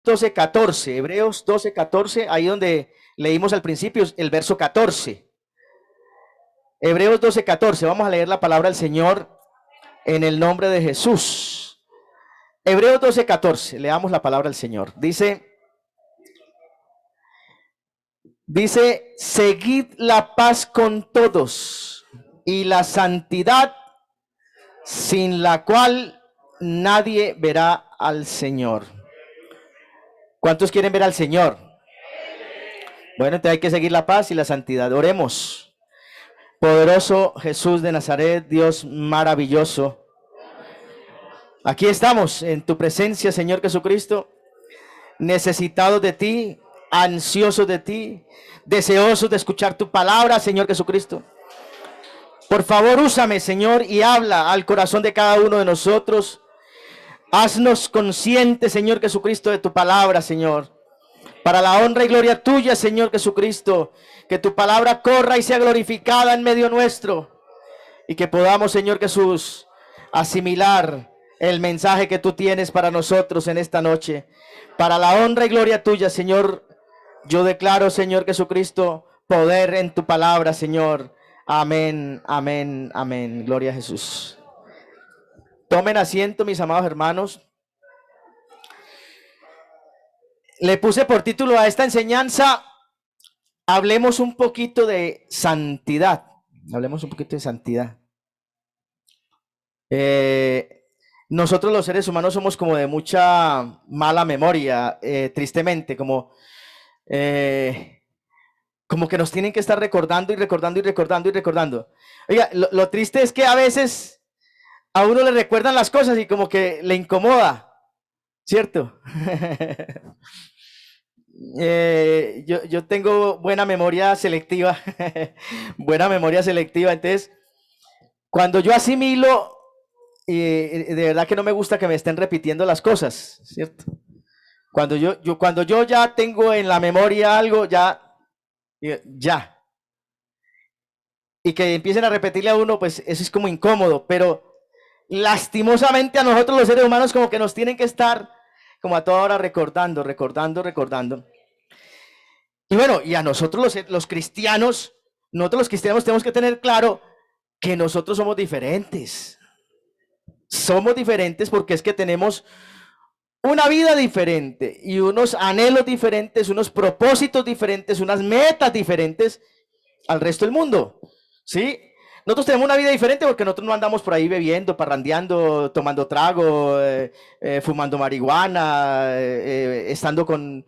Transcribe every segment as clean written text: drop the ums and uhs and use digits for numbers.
12:14, Hebreos 12:14, ahí donde leímos al principio el verso 14. Hebreos 12:14, vamos a leer la palabra del Señor en el nombre de Jesús. Hebreos 12:14, leamos la palabra del Señor. Dice, seguid la paz con todos y la santidad, sin la cual nadie verá al Señor. ¿Cuántos quieren ver al Señor? Bueno, entonces hay que seguir la paz y la santidad. Oremos. Poderoso Jesús de Nazaret, Dios maravilloso. Aquí estamos en tu presencia, Señor Jesucristo, necesitados de ti, ansiosos de ti, deseosos de escuchar tu palabra, Señor Jesucristo. Por favor, úsame, Señor, y habla al corazón de cada uno de nosotros. Haznos conscientes, Señor Jesucristo, de tu palabra, Señor. Para la honra y gloria tuya, Señor Jesucristo, que tu palabra corra y sea glorificada en medio nuestro. Y que podamos, Señor Jesús, asimilar el mensaje que tú tienes para nosotros en esta noche. Para la honra y gloria tuya, Señor, yo declaro, Señor Jesucristo, poder en tu palabra, Señor. Amén, amén, amén. Gloria a Jesús. Tomen asiento, mis amados hermanos. Le puse por título a esta enseñanza, hablemos un poquito de santidad. Hablemos un poquito de santidad. Nosotros los seres humanos somos como de mucha mala memoria, tristemente, como que nos tienen que estar recordando y recordando y recordando y recordando. Oiga, lo triste es que a veces a uno le recuerdan las cosas y como que le incomoda, ¿cierto? Yo tengo buena memoria selectiva, buena memoria selectiva, entonces cuando yo asimilo, de verdad que no me gusta que me estén repitiendo las cosas, ¿cierto? Cuando yo ya tengo en la memoria algo, ya, y que empiecen a repetirle a uno, pues eso es como incómodo, pero lastimosamente a nosotros los seres humanos como que nos tienen que estar como a toda hora recordando. Y bueno, y a nosotros los cristianos, tenemos que tener claro que nosotros somos diferentes. Somos diferentes porque es que tenemos una vida diferente y unos anhelos diferentes, unos propósitos diferentes, unas metas diferentes al resto del mundo, ¿sí? Nosotros tenemos una vida diferente porque nosotros no andamos por ahí bebiendo, parrandeando, tomando trago, fumando marihuana, estando con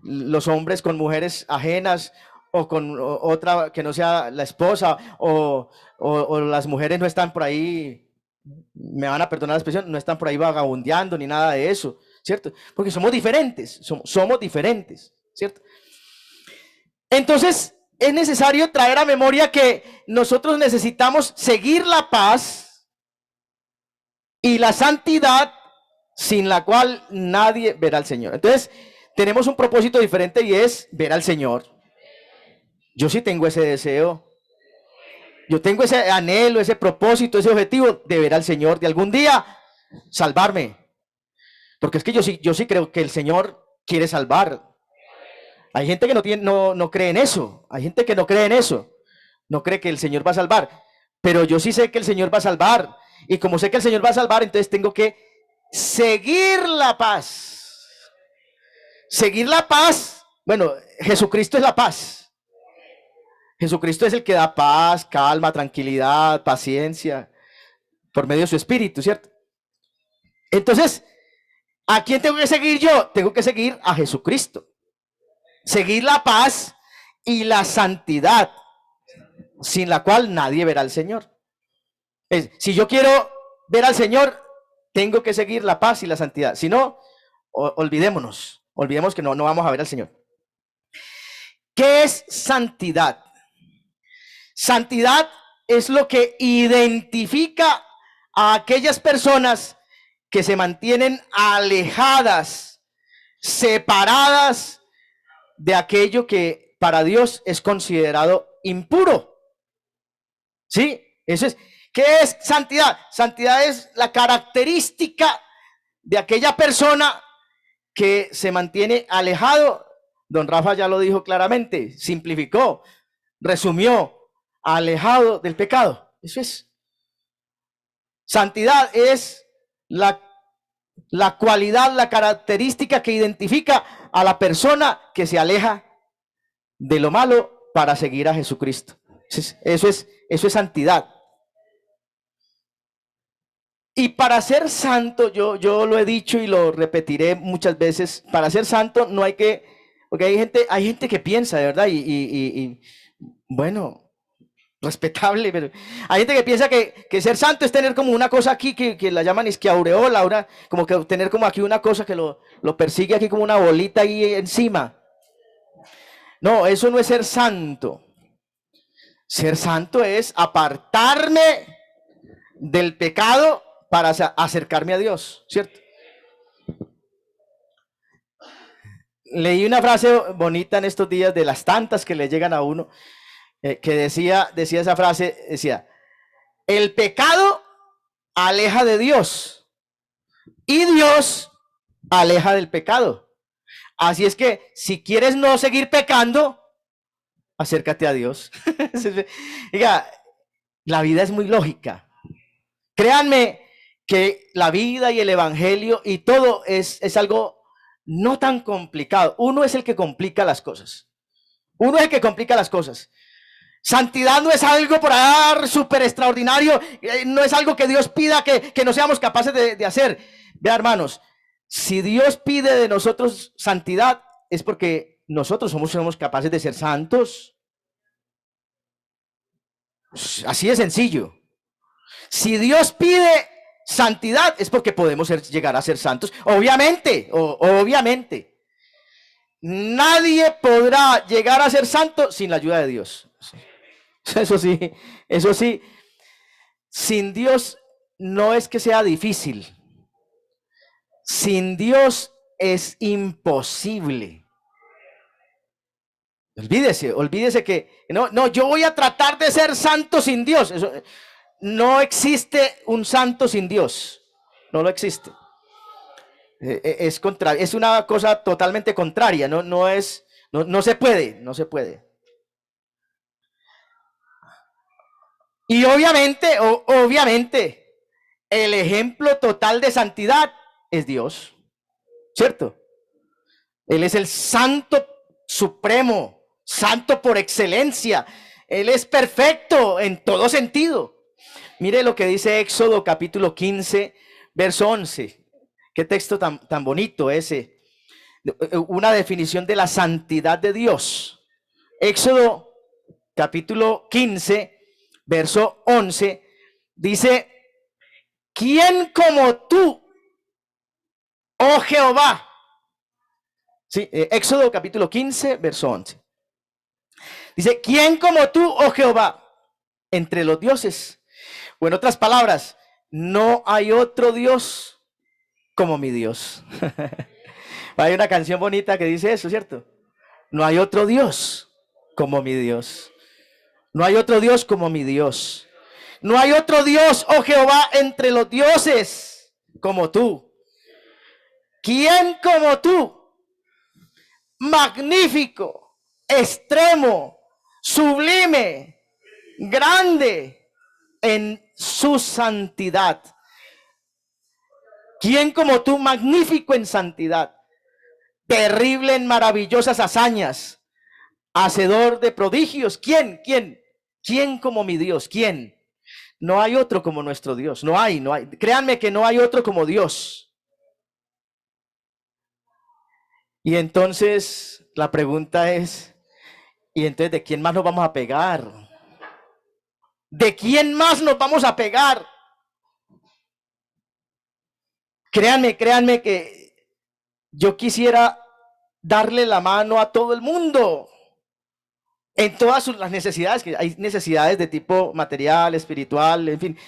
los hombres con mujeres ajenas o con otra que no sea la esposa, o las mujeres no están por ahí, me van a perdonar la expresión, no están por ahí vagabundeando ni nada de eso, ¿cierto? Porque somos diferentes, somos diferentes, ¿cierto? Entonces, es necesario traer a memoria que nosotros necesitamos seguir la paz y la santidad, sin la cual nadie verá al Señor. Entonces, tenemos un propósito diferente y es ver al Señor. Yo sí tengo ese deseo. Yo tengo ese anhelo, ese propósito, ese objetivo de ver al Señor, de algún día salvarme. Porque es que yo sí creo que el Señor quiere salvar. Hay gente que no cree en eso. Hay gente que no cree en eso. No cree que el Señor va a salvar. Pero yo sí sé que el Señor va a salvar. Y como sé que el Señor va a salvar, entonces tengo que seguir la paz. Seguir la paz. Bueno, Jesucristo es la paz. Jesucristo es el que da paz, calma, tranquilidad, paciencia, por medio de su Espíritu, ¿cierto? Entonces, ¿a quién tengo que seguir yo? Tengo que seguir a Jesucristo. Seguir la paz y la santidad, sin la cual nadie verá al Señor. Si yo quiero ver al Señor, tengo que seguir la paz y la santidad. Si no, olvidemos que no vamos a ver al Señor. ¿Qué es santidad? Santidad es lo que identifica a aquellas personas que se mantienen alejadas, separadas de aquello que para Dios es considerado impuro. ¿Sí? Eso es. ¿Qué es santidad? Santidad es la característica de aquella persona que se mantiene alejado, don Rafa ya lo dijo claramente, simplificó, resumió, alejado del pecado. Eso es. Santidad es la cualidad, la característica que identifica a la persona que se aleja de lo malo para seguir a Jesucristo. Eso es santidad. Y para ser santo, yo lo he dicho y lo repetiré muchas veces, para ser santo no hay que, porque hay gente que piensa, de verdad, y bueno, respetable, pero hay gente que piensa que ser santo es tener como una cosa aquí que la llaman que aureola, ahora como que tener como aquí una cosa que lo persigue aquí como una bolita ahí encima. No, eso no es ser santo. Ser santo es apartarme del pecado para acercarme a Dios, ¿cierto? Leí una frase bonita en estos días de las tantas que le llegan a uno, que decía esa frase, decía, el pecado aleja de Dios y Dios aleja del pecado. Así es que si quieres no seguir pecando, acércate a Dios. Diga, la vida es muy lógica. Créanme que la vida y el evangelio y todo es algo no tan complicado. Uno es el que complica las cosas. Uno es el que complica las cosas. Santidad no es algo por ahí súper extraordinario, no es algo que Dios pida que no seamos capaces de hacer. Vea, hermanos, si Dios pide de nosotros santidad, es porque nosotros somos capaces de ser santos. Así de sencillo. Si Dios pide santidad, es porque podemos llegar a ser santos. Obviamente, obviamente. Nadie podrá llegar a ser santo sin la ayuda de Dios. Eso sí. Sin Dios no es que sea difícil. Sin Dios es imposible. Olvídese que no, yo voy a tratar de ser santo sin Dios. Eso, no existe un santo sin Dios. No lo existe. Es una cosa totalmente contraria. No se puede. Y obviamente, el ejemplo total de santidad es Dios, ¿cierto? Él es el santo supremo, santo por excelencia. Él es perfecto en todo sentido. Mire lo que dice Éxodo capítulo 15, verso 11. Qué texto tan bonito ese. Una definición de la santidad de Dios. Éxodo capítulo 15, verso 11, dice, ¿quién como tú, oh Jehová? Sí, Éxodo capítulo 15, verso 11. Dice, ¿quién como tú, oh Jehová, entre los dioses? O en otras palabras, no hay otro Dios como mi Dios. Hay una canción bonita que dice eso, ¿cierto? No hay otro Dios como mi Dios. No hay otro Dios como mi Dios. No hay otro Dios, oh Jehová, entre los dioses como tú. ¿Quién como tú? Magnífico, extremo, sublime, grande en su santidad. ¿Quién como tú? Magnífico en santidad, terrible en maravillosas hazañas, hacedor de prodigios. ¿Quién como mi Dios? ¿Quién? No hay otro como nuestro Dios. No hay. Créanme que no hay otro como Dios. Y entonces la pregunta es, ¿y entonces de quién más nos vamos a pegar? ¿De quién más nos vamos a pegar? Créanme que yo quisiera darle la mano a todo el mundo en todas las necesidades, que hay necesidades de tipo material, espiritual, en fin.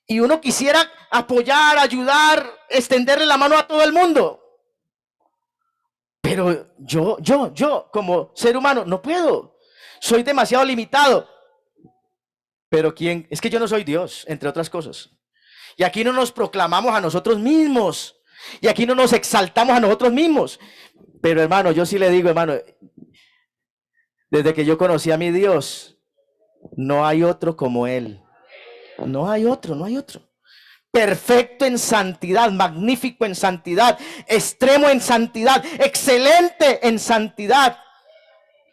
Y uno quisiera apoyar, ayudar, extenderle la mano a todo el mundo. Pero yo como ser humano no puedo. Soy demasiado limitado. Pero es que yo no soy Dios, entre otras cosas. Y aquí no nos proclamamos a nosotros mismos. Y aquí no nos exaltamos a nosotros mismos. Pero hermano, yo sí le digo, hermano, desde que yo conocí a mi Dios, no hay otro como Él. No hay otro, no hay otro. Perfecto en santidad, magnífico en santidad, extremo en santidad, excelente en santidad.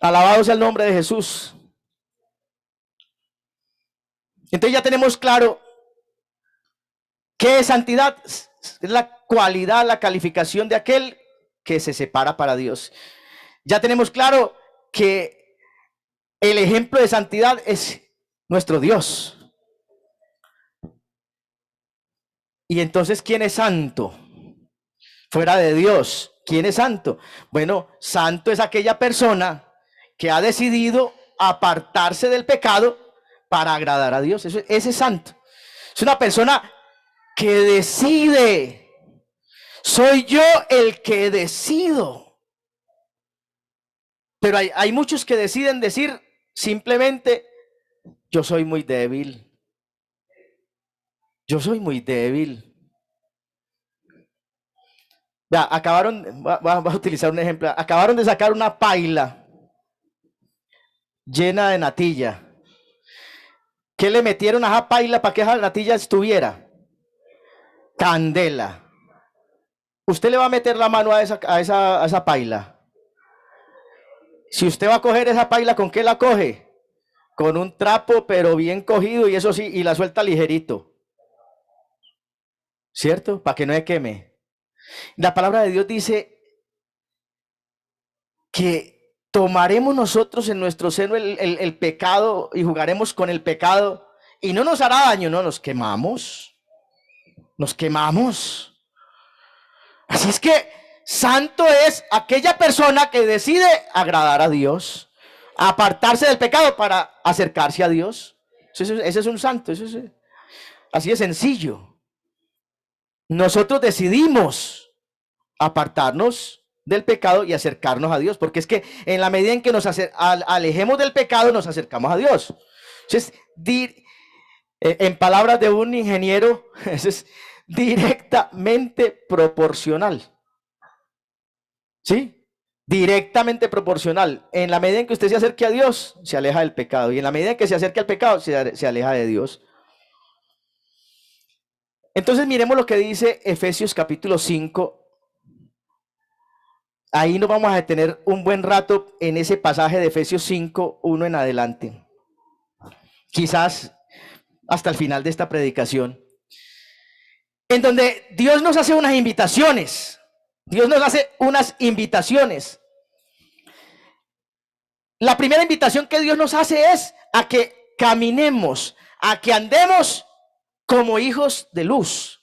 Alabado sea el nombre de Jesús. Entonces ya tenemos claro qué es santidad. Es la cualidad, la calificación de aquel que se separa para Dios. Ya tenemos claro que el ejemplo de santidad es nuestro Dios. Y entonces, ¿quién es santo? Fuera de Dios, ¿quién es santo? Bueno, santo es aquella persona que ha decidido apartarse del pecado para agradar a Dios. Ese es santo. Es una persona que decide. Soy yo el que decido. Pero hay muchos que deciden decir simplemente, yo soy muy débil. Yo soy muy débil. Ya, acabaron, vamos a utilizar un ejemplo, acabaron de sacar una paila llena de natilla. ¿Qué le metieron a esa paila para que esa natilla estuviera? Candela. ¿Usted le va a meter la mano a esa paila? Si usted va a coger esa paila, ¿con qué la coge? Con un trapo, pero bien cogido, y eso sí, y la suelta ligerito. ¿Cierto? Para que no se queme. La palabra de Dios dice que tomaremos nosotros en nuestro seno el pecado y jugaremos con el pecado y no nos hará daño, no, nos quemamos. Nos quemamos. Así es que santo es aquella persona que decide agradar a Dios, apartarse del pecado para acercarse a Dios. Ese es un santo, así de sencillo. Nosotros decidimos apartarnos del pecado y acercarnos a Dios, porque es que en la medida en que nos alejemos del pecado, nos acercamos a Dios. Entonces, en palabras de un ingeniero, eso es directamente proporcional. ¿Sí? Directamente proporcional. En la medida en que usted se acerque a Dios, se aleja del pecado. Y en la medida en que se acerque al pecado, se aleja de Dios. Entonces miremos lo que dice Efesios capítulo 5. Ahí nos vamos a detener un buen rato en ese pasaje de Efesios 5, 1 en adelante. Quizás hasta el final de esta predicación. En donde Dios nos hace unas invitaciones. Dios nos hace unas invitaciones. La primera invitación que Dios nos hace es a que caminemos, a que andemos como hijos de luz.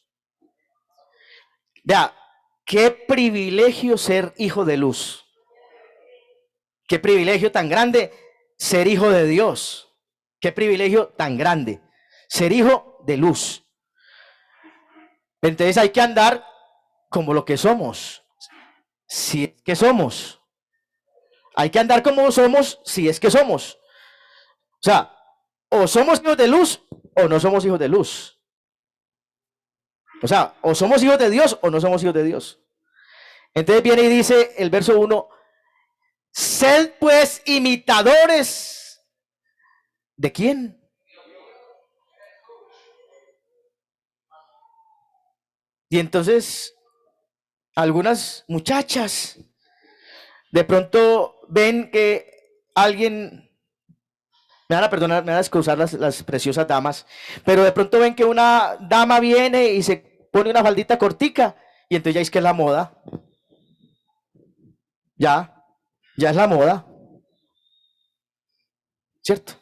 Vea, qué privilegio ser hijo de luz. Qué privilegio tan grande ser hijo de Dios. Qué privilegio tan grande ser hijo de luz. Entonces hay que andar como lo que somos. Si es que somos. Hay que andar como somos si es que somos. O sea, o somos hijos de luz o no somos hijos de luz. O sea, o somos hijos de Dios o no somos hijos de Dios. Entonces viene y dice el verso 1, sed pues imitadores. ¿De quién? Y entonces algunas muchachas de pronto ven que alguien, me van a perdonar, me van a excusar las preciosas damas, pero de pronto ven que una dama viene y se pone una faldita cortica y entonces ya es que es la moda. Ya es la moda. ¿Cierto?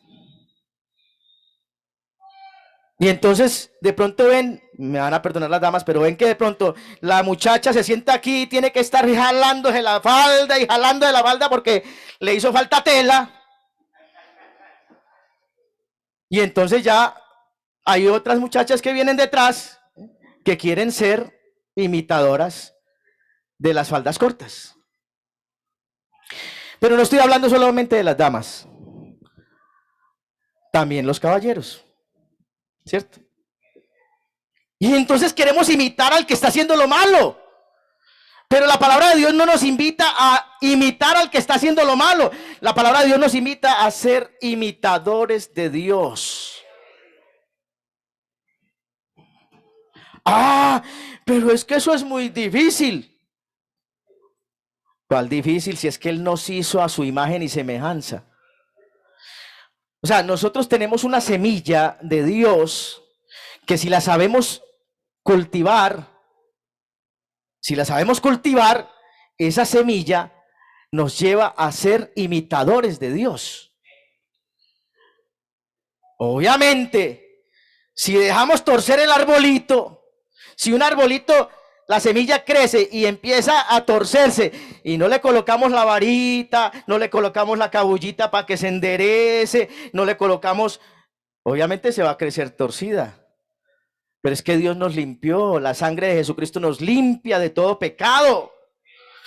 Y entonces de pronto ven, me van a perdonar las damas, pero ven que de pronto la muchacha se sienta aquí y tiene que estar jalándose la falda y jalando de la falda porque le hizo falta tela. Y entonces ya hay otras muchachas que vienen detrás que quieren ser imitadoras de las faldas cortas. Pero no estoy hablando solamente de las damas, también los caballeros, ¿cierto? Y entonces queremos imitar al que está haciendo lo malo. Pero la palabra de Dios no nos invita a imitar al que está haciendo lo malo. La palabra de Dios nos invita a ser imitadores de Dios. Ah, pero es que eso es muy difícil. ¿Cuál difícil? Si es que Él nos hizo a su imagen y semejanza. O sea, nosotros tenemos una semilla de Dios que si la sabemos cultivar, esa semilla nos lleva a ser imitadores de Dios. Obviamente, si dejamos torcer el arbolito, si un arbolito, la semilla crece y empieza a torcerse y no le colocamos la varita, no le colocamos la cabullita para que se enderece, no le colocamos, obviamente se va a crecer torcida. Pero es que Dios nos limpió, la sangre de Jesucristo nos limpia de todo pecado.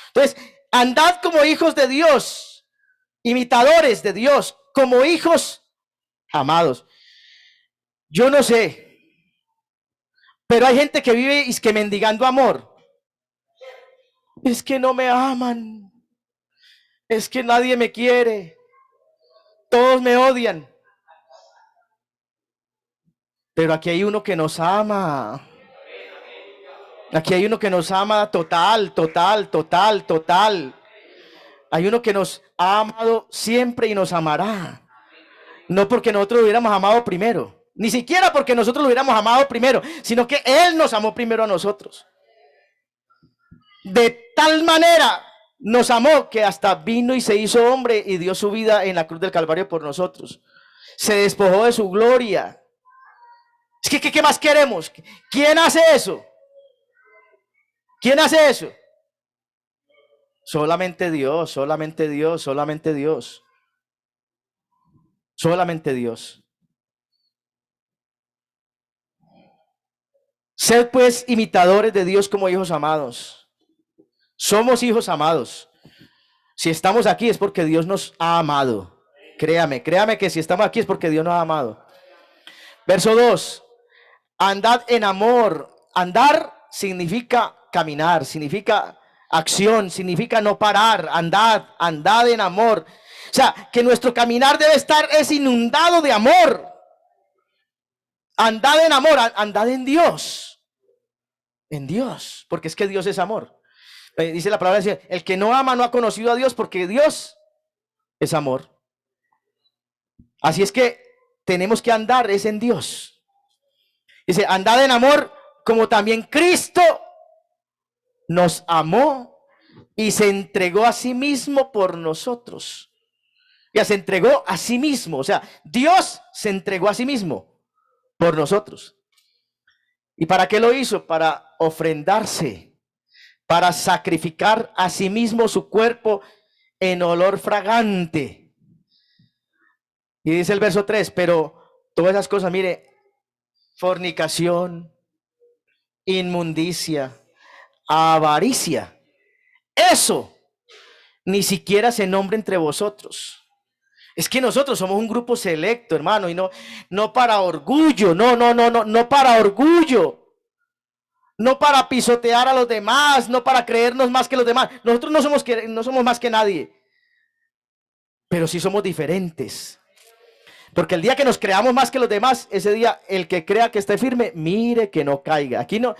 Entonces, andad como hijos de Dios, imitadores de Dios, como hijos amados. Yo no sé, pero hay gente que vive y es que mendigando amor. Es que no me aman, es que nadie me quiere, todos me odian. Pero aquí hay uno que nos ama. Aquí hay uno que nos ama total. Hay uno que nos ha amado siempre y nos amará. No porque nosotros lo hubiéramos amado primero, ni siquiera porque nosotros lo hubiéramos amado primero, sino que Él nos amó primero a nosotros. De tal manera nos amó que hasta vino y se hizo hombre y dio su vida en la cruz del Calvario por nosotros. Se despojó de su gloria. Es que, ¿qué más queremos? ¿Quién hace eso? ¿Quién hace eso? Solamente Dios, solamente Dios, solamente Dios. Solamente Dios. Sed pues imitadores de Dios como hijos amados. Somos hijos amados. Si estamos aquí es porque Dios nos ha amado. Créame que si estamos aquí es porque Dios nos ha amado. Verso 2. Andad en amor. Andar significa caminar, significa acción, significa no parar. Andad en amor. O sea, que nuestro caminar debe estar es inundado de amor. Andad en amor, andad en Dios. En Dios, porque es que Dios es amor. Dice la palabra, el que no ama no ha conocido a Dios, porque Dios es amor. Así es que tenemos que andar es en Dios. Dice, andad en amor como también Cristo nos amó y se entregó a sí mismo por nosotros. Ya se entregó a sí mismo, o sea, Dios se entregó a sí mismo por nosotros. ¿Y para qué lo hizo? Para ofrendarse, para sacrificar a sí mismo su cuerpo en olor fragante. Y dice el verso 3, pero todas esas cosas, mire, fornicación, inmundicia, avaricia, eso ni siquiera se nombra entre vosotros. Es que nosotros somos un grupo selecto, hermano, y no para orgullo, no para orgullo. No para pisotear a los demás, no para creernos más que los demás. Nosotros no somos más que nadie. Pero sí somos diferentes. Porque el día que nos creamos más que los demás, ese día el que crea que esté firme, mire que no caiga. Aquí no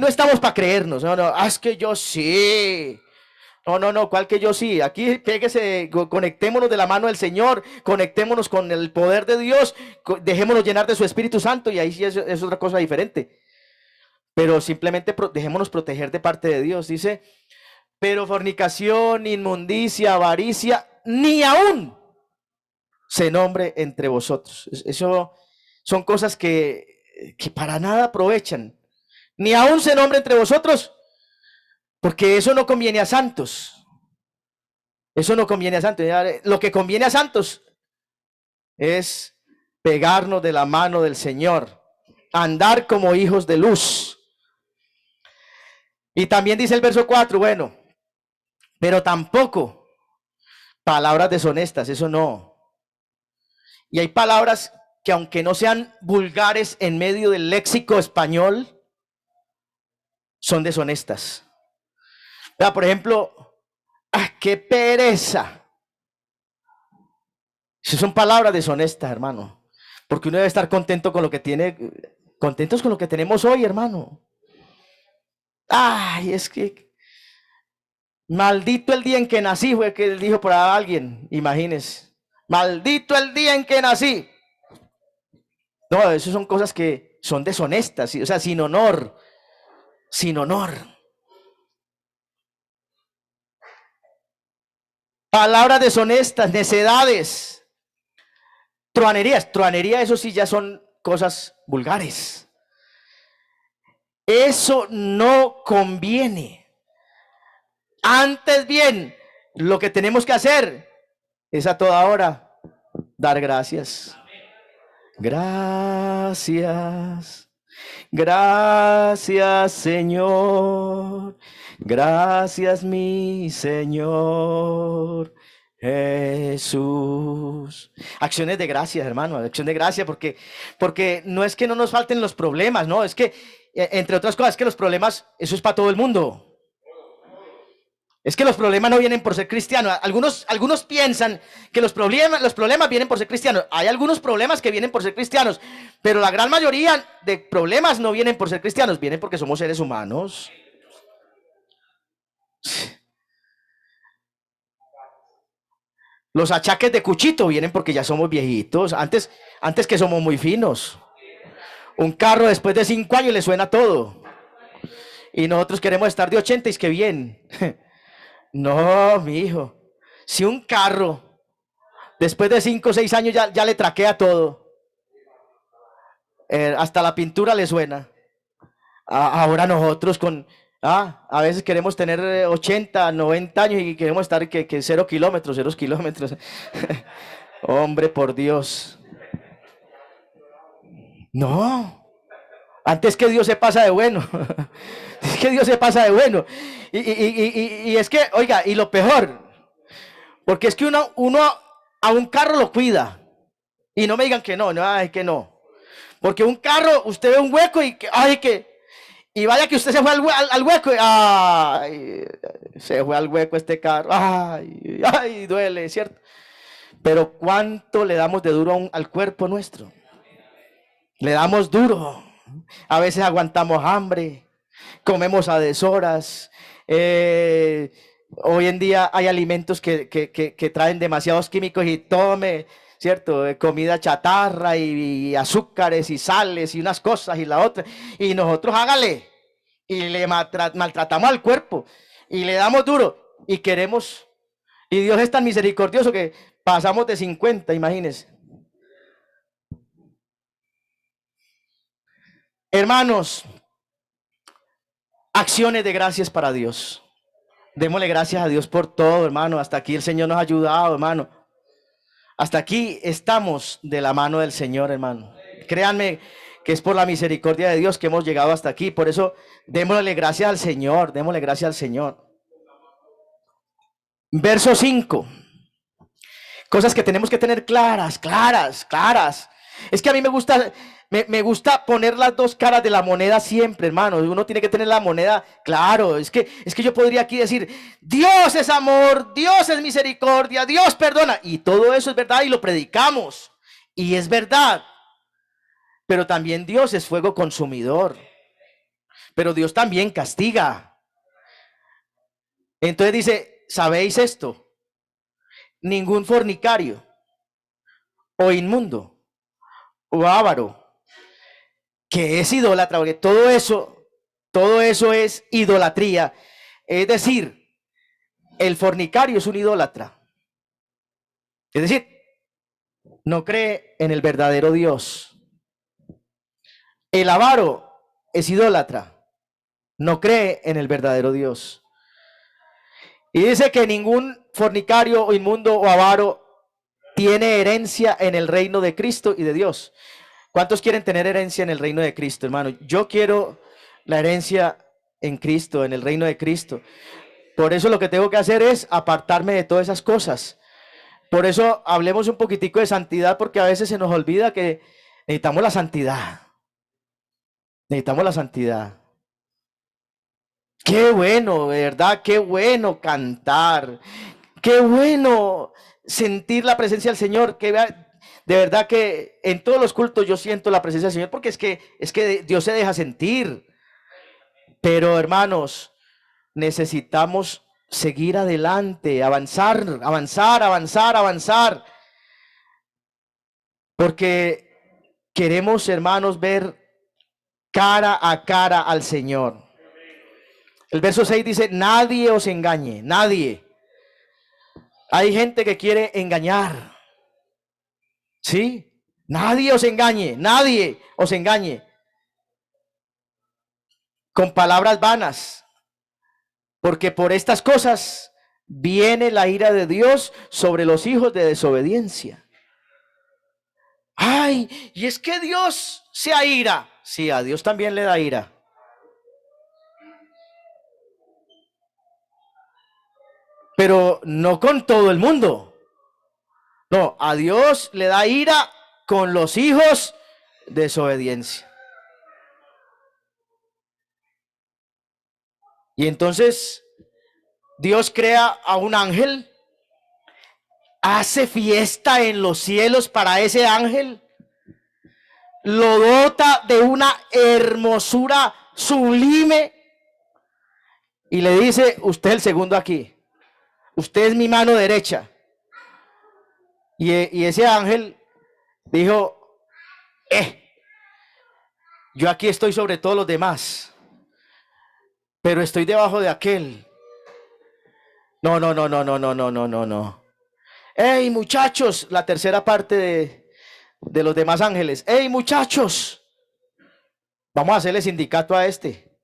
estamos para creernos. Es que yo sí. ¿Cuál que yo sí? Aquí péguese, conectémonos de la mano del Señor, conectémonos con el poder de Dios, dejémonos llenar de su Espíritu Santo y ahí sí es otra cosa diferente. Pero simplemente dejémonos proteger de parte de Dios. Dice, pero fornicación, inmundicia, avaricia, ni aún se nombre entre vosotros. Eso son cosas que para nada aprovechan. Ni aún se nombre entre vosotros, porque eso no conviene a santos. Eso no conviene a santos. Lo que conviene a santos es pegarnos de la mano del Señor, andar como hijos de luz. Y también dice el verso 4, bueno, pero tampoco palabras deshonestas, eso no. Y hay palabras que aunque no sean vulgares en medio del léxico español, son deshonestas. Vea, por ejemplo, qué pereza. Esas son palabras deshonestas, hermano. Porque uno debe estar contento con lo que tiene, contentos con lo que tenemos hoy, hermano. Ay, es que maldito el día en que nací, fue que dijo por alguien, imagínese. Maldito el día en que nací. No, eso son cosas que son deshonestas, o sea, sin honor, sin honor. Palabras deshonestas, necedades, truanerías. Truanería, eso sí ya son cosas vulgares. Eso no conviene. Antes bien, lo que tenemos que hacer es a toda hora dar gracias. Gracias. Gracias, Señor. Gracias, mi Señor Jesús. Acciones de gracias, hermano. Acción de gracias porque no es que no nos falten los problemas, no, es que, entre otras cosas, que los problemas, eso es para todo el mundo. Es que los problemas no vienen por ser cristiano. Algunos piensan que los problemas vienen por ser cristianos. Hay algunos problemas que vienen por ser cristianos, pero la gran mayoría de problemas no vienen por ser cristianos, vienen porque somos seres humanos. Los achaques de cuchito vienen porque ya somos viejitos. Antes que somos muy finos. Un carro después de 5 años le suena todo. Y nosotros queremos estar de 80 y es que bien. No, mi hijo. Si un carro después de 5 o 6 años ya le traquea todo. Hasta la pintura le suena. Ahora nosotros a veces queremos tener 80, 90 años y queremos estar que 0 kilómetros, 0 kilómetros. Hombre, por Dios. No. Antes que Dios se pasa de bueno. Es que Dios se pasa de bueno. Y es que, oiga, y lo peor, porque es que uno a un carro lo cuida. Y no me digan que no, ay, que no. Porque un carro, usted ve un hueco y vaya que usted se fue al hueco. Ay, se fue al hueco este carro. Ay, duele, ¿cierto? Pero ¿cuánto le damos de duro al cuerpo nuestro? Le damos duro. A veces aguantamos hambre, comemos a deshoras. Hoy en día hay alimentos que traen demasiados químicos y tome, ¿cierto? Comida chatarra y azúcares y sales y unas cosas y la otra. Y nosotros hágale. Y le maltratamos al cuerpo. Y le damos duro. Y queremos. Y Dios es tan misericordioso que pasamos de 50, imagínense. Hermanos, acciones de gracias para Dios. Démosle gracias a Dios por todo, hermano. Hasta aquí el Señor nos ha ayudado, hermano. Hasta aquí estamos de la mano del Señor, hermano. Créanme que es por la misericordia de Dios que hemos llegado hasta aquí. Por eso, démosle gracias al Señor. Démosle gracias al Señor. Verso 5. Cosas que tenemos que tener claras. Es que a mí me gusta poner las dos caras de la moneda siempre, hermano. Uno tiene que tener la moneda claro. Es que yo podría aquí decir, Dios es amor, Dios es misericordia, Dios perdona. Y todo eso es verdad y lo predicamos. Y es verdad. Pero también Dios es fuego consumidor. Pero Dios también castiga. Entonces dice, ¿sabéis esto? Ningún fornicario o inmundo o avaro que es idólatra, porque todo eso es idolatría. Es decir, el fornicario es un idólatra. Es decir, no cree en el verdadero Dios. El avaro es idólatra. No cree en el verdadero Dios. Y dice que ningún fornicario o inmundo o avaro tiene herencia en el reino de Cristo y de Dios. ¿Cuántos quieren tener herencia en el reino de Cristo, hermano? Yo quiero la herencia en Cristo, en el reino de Cristo. Por eso lo que tengo que hacer es apartarme de todas esas cosas. Por eso hablemos un poquitico de santidad, porque a veces se nos olvida que necesitamos la santidad. Necesitamos la santidad. Necesitamos la santidad. Necesitamos la santidad. Necesitamos la santidad. Necesitamos la santidad. Necesitamos la santidad. Necesitamos la santidad. Necesitamos la santidad. Necesitamos la santidad. Necesitamos la santidad. Necesitamos la santidad. Qué bueno, de verdad, qué bueno cantar. Qué bueno sentir la presencia del Señor. De verdad que en todos los cultos yo siento la presencia del Señor porque es que Dios se deja sentir. Pero hermanos, necesitamos seguir adelante, avanzar, avanzar, avanzar, avanzar. Porque queremos, hermanos, ver cara a cara al Señor. El verso 6 dice, nadie os engañe, nadie. Hay gente que quiere engañar. ¿Sí? Nadie os engañe, nadie os engañe con palabras vanas, porque por estas cosas viene la ira de Dios sobre los hijos de desobediencia. Ay, y es que Dios se aira. Sí, a Dios también le da ira. Pero no con todo el mundo. No, a Dios le da ira con los hijos de desobediencia. Y entonces Dios crea a un ángel, hace fiesta en los cielos para ese ángel, lo dota de una hermosura sublime y le dice, usted es el segundo aquí, usted es mi mano derecha. Y ese ángel dijo, yo aquí estoy sobre todos los demás, pero estoy debajo de aquel. No, no, no, no, no, no, no, no, no, no. Hey, muchachos, la tercera parte de los demás ángeles. Hey, muchachos, vamos a hacerle sindicato a este.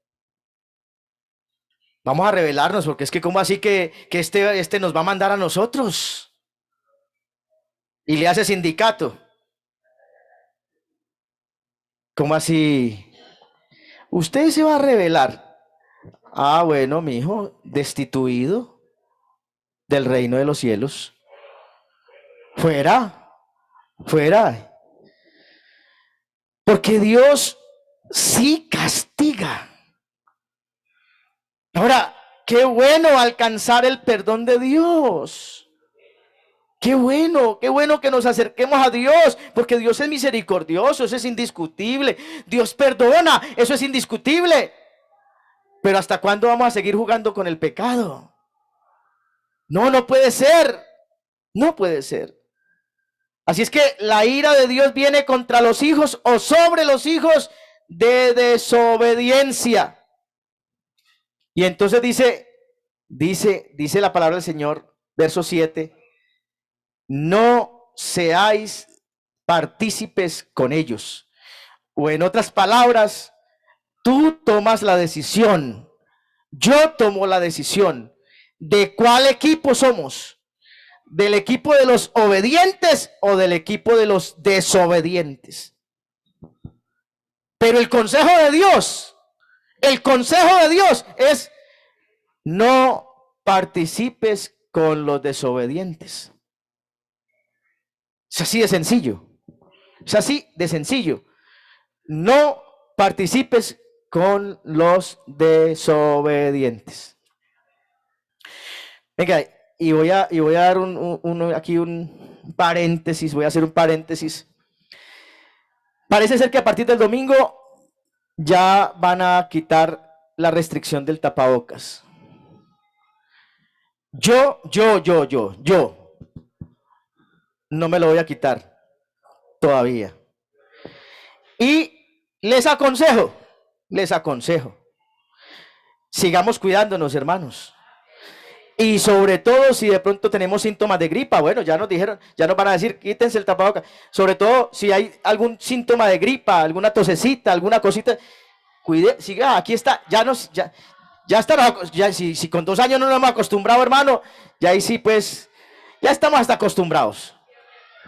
Vamos a rebelarnos, porque es que como así que este nos va a mandar a nosotros. Y le hace sindicato. ¿Cómo así? Usted se va a rebelar. Ah, bueno, mi hijo, destituido del reino de los cielos. Fuera, fuera. Porque Dios sí castiga. Ahora, qué bueno alcanzar el perdón de Dios. Qué bueno que nos acerquemos a Dios, porque Dios es misericordioso, eso es indiscutible. Dios perdona, eso es indiscutible. Pero ¿hasta cuándo vamos a seguir jugando con el pecado? No, no puede ser. No puede ser. Así es que la ira de Dios viene contra los hijos o sobre los hijos de desobediencia. Y entonces dice la palabra del Señor, verso 7, no seáis partícipes con ellos. O en otras palabras, tú tomas la decisión, yo tomo la decisión de cuál equipo somos, del equipo de los obedientes o del equipo de los desobedientes. Pero el consejo de Dios es no participes con los desobedientes. Es así de sencillo. Es así de sencillo. No participes con los desobedientes. Venga, y voy a dar aquí un paréntesis, voy a hacer un paréntesis. Parece ser que a partir del domingo ya van a quitar la restricción del tapabocas. Yo no me lo voy a quitar todavía. Y les aconsejo, sigamos cuidándonos, hermanos. Y sobre todo si de pronto tenemos síntomas de gripa, bueno, ya nos dijeron, ya nos van a decir, quítense el tapabocas. Sobre todo si hay algún síntoma de gripa, alguna tosecita, alguna cosita, cuide, siga, aquí está, ya está, ya, si con 2 años no nos hemos acostumbrado, hermano, ya ahí sí, pues, ya estamos hasta acostumbrados,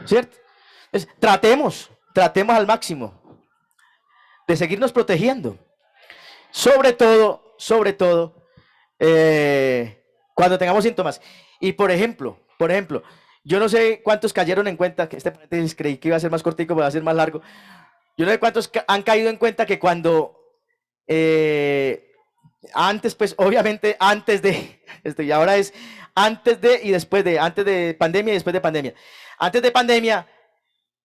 ¿cierto? Entonces, tratemos al máximo de seguirnos protegiendo. Sobre todo, cuando tengamos síntomas. Y por ejemplo, yo no sé cuántos cayeron en cuenta, que este paréntesis creí que iba a ser más cortico, pero va a ser más largo. Yo no sé cuántos han caído en cuenta que cuando Antes, pues, obviamente, antes de, y ahora es antes de y después de, antes de pandemia y después de pandemia. Antes de pandemia,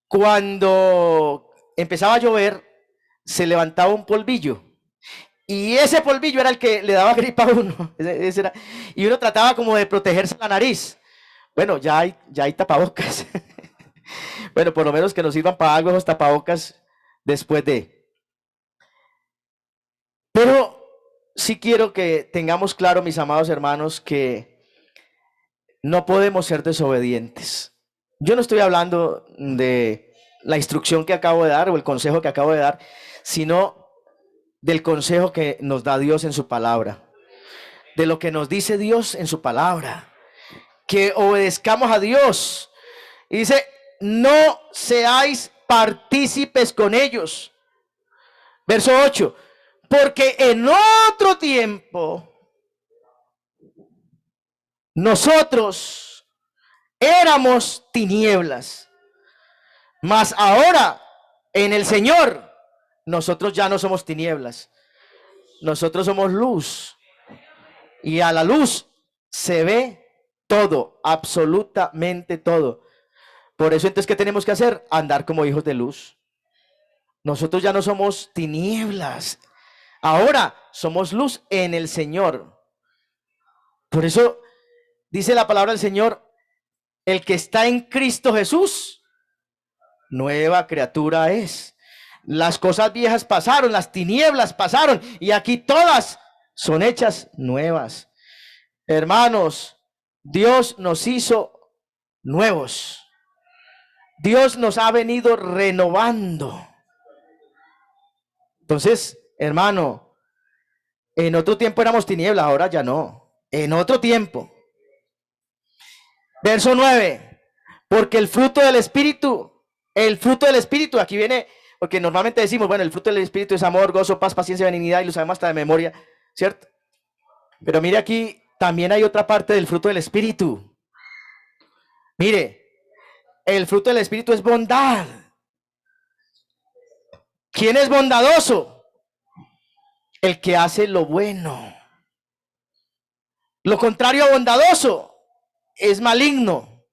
cuando empezaba a llover, se levantaba un polvillo. Y ese polvillo era el que le daba gripa a uno. Ese era, y uno trataba como de protegerse la nariz. Bueno, ya hay tapabocas. Bueno, por lo menos que nos sirvan para algo esos tapabocas después de. Pero sí quiero que tengamos claro, mis amados hermanos, que no podemos ser desobedientes. Yo no estoy hablando de la instrucción que acabo de dar o el consejo que acabo de dar, sino del consejo que nos da Dios en su palabra, de lo que nos dice Dios en su palabra, que obedezcamos a Dios. Y dice, no seáis partícipes con ellos. Verso 8, porque en otro tiempo nosotros éramos tinieblas, mas ahora en el Señor nosotros ya no somos tinieblas, nosotros somos luz, y a la luz se ve todo, absolutamente todo. Por eso entonces, ¿qué tenemos que hacer? Andar como hijos de luz. Nosotros ya no somos tinieblas, ahora somos luz en el Señor. Por eso dice la palabra del Señor, el que está en Cristo Jesús, nueva criatura es. Las cosas viejas pasaron, las tinieblas pasaron, y aquí todas son hechas nuevas. Hermanos, Dios nos hizo nuevos. Dios nos ha venido renovando. Entonces, hermano, en otro tiempo éramos tinieblas, ahora ya no. En otro tiempo. Verso 9. Porque el fruto del Espíritu, aquí viene, porque normalmente decimos, bueno, el fruto del Espíritu es amor, gozo, paz, paciencia, benignidad, y lo sabemos hasta de memoria, ¿cierto? Pero mire aquí, también hay otra parte del fruto del Espíritu. Mire, el fruto del Espíritu es bondad. ¿Quién es bondadoso? El que hace lo bueno. Lo contrario a bondadoso es maligno.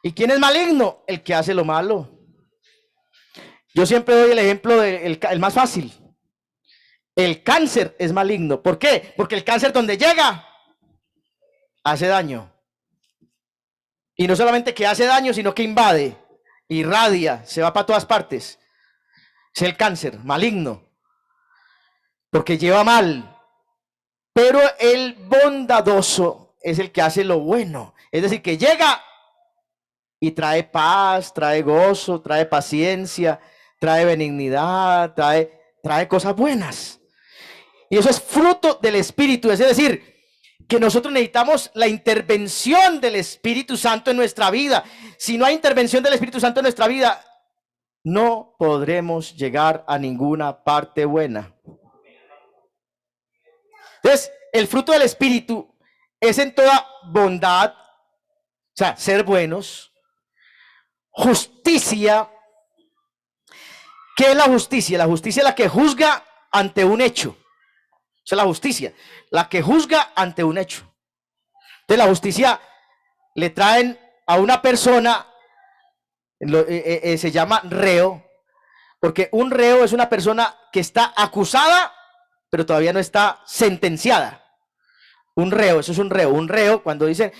¿Y quién es maligno? El que hace lo malo. Yo siempre doy el ejemplo del el más fácil. El cáncer es maligno. ¿Por qué? Porque el cáncer donde llega hace daño. Y no solamente que hace daño, sino que invade, irradia, se va para todas partes. Es el cáncer maligno. Porque lleva mal. Pero el bondadoso es el que hace lo bueno. Es decir, que llega y trae paz, trae gozo, trae paciencia, trae benignidad, trae cosas buenas. Y eso es fruto del Espíritu. Es decir, que nosotros necesitamos la intervención del Espíritu Santo en nuestra vida. Si no hay intervención del Espíritu Santo en nuestra vida, no podremos llegar a ninguna parte buena. Entonces, el fruto del Espíritu es en toda bondad, o sea, ser buenos, justicia. ¿Qué es la justicia? La justicia es la que juzga ante un hecho. Esa es la justicia, la que juzga ante un hecho. Entonces, la justicia le traen a una persona, se llama reo, porque un reo es una persona que está acusada, pero todavía no está sentenciada. Un reo, eso es un reo. Un reo, cuando dicen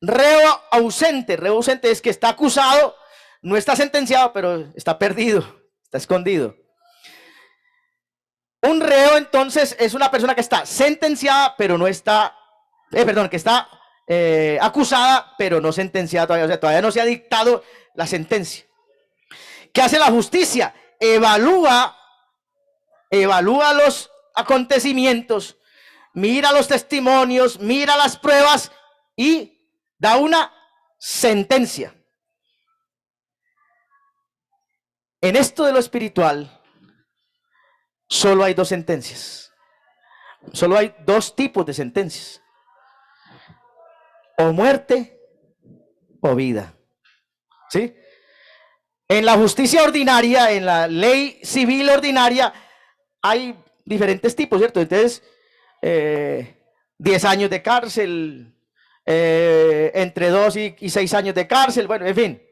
reo ausente es que está acusado, no está sentenciado, pero está perdido, está escondido. Un reo, entonces, es una persona que está sentenciada, pero no está, que está acusada, pero no sentenciada todavía, o sea, todavía no se ha dictado la sentencia. ¿Qué hace la justicia? Evalúa los acontecimientos, mira los testimonios, mira las pruebas y da una sentencia. En esto de lo espiritual, solo hay dos sentencias. Solo hay dos tipos de sentencias. O muerte o vida. ¿Sí? En la justicia ordinaria, en la ley civil ordinaria, hay diferentes tipos, ¿cierto? Entonces, 10 años de cárcel, entre 2 y 6 años de cárcel, bueno, en fin.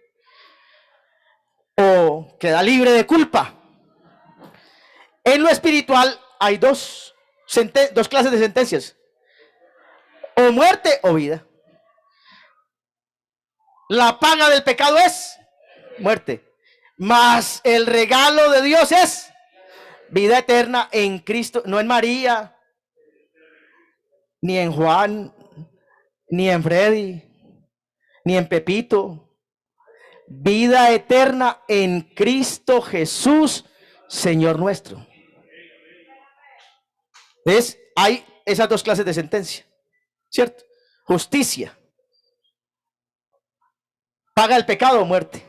O queda libre de culpa. En lo espiritual hay dos clases de sentencias: o muerte o vida. La paga del pecado es muerte, mas el regalo de Dios es vida eterna en Cristo, no en María, ni en Juan, ni en Freddy, ni en Pepito. Vida eterna en Cristo Jesús, Señor nuestro. ¿Ves? Hay esas dos clases de sentencia, ¿cierto? Justicia. Paga el pecado o muerte.